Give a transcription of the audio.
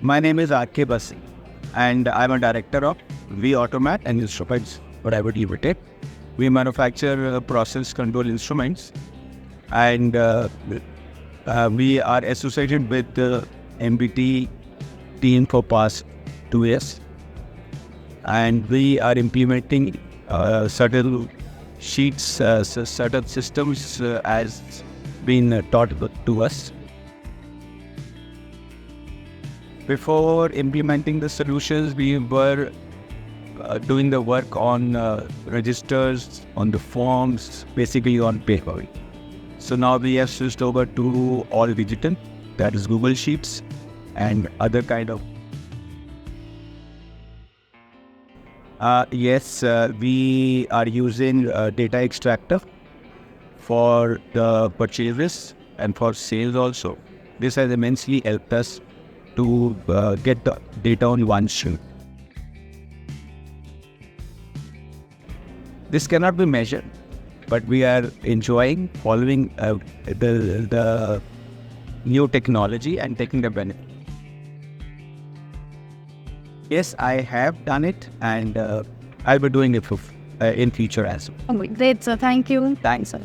My name is R.K. Bassi, and I'm a director of Automat Instruments Private Limited. We manufacture process control instruments, and we are associated with the MBT team for past 2 years, and we are implementing certain sheets, certain systems as been taught to us. Before implementing the solutions, we were doing the work on registers, on the forms, basically on paper. So now we have switched over to all digital, that is Google Sheets and other kind of. Yes, we are using data extractor for the purchases and for sales also. This has immensely helped us to get the data on one sheet. This cannot be measured, but we are enjoying following the new technology and taking the benefit. Yes, I have done it, and I'll be doing it in future as well. Great, sir. Thank you. Thanks, sir.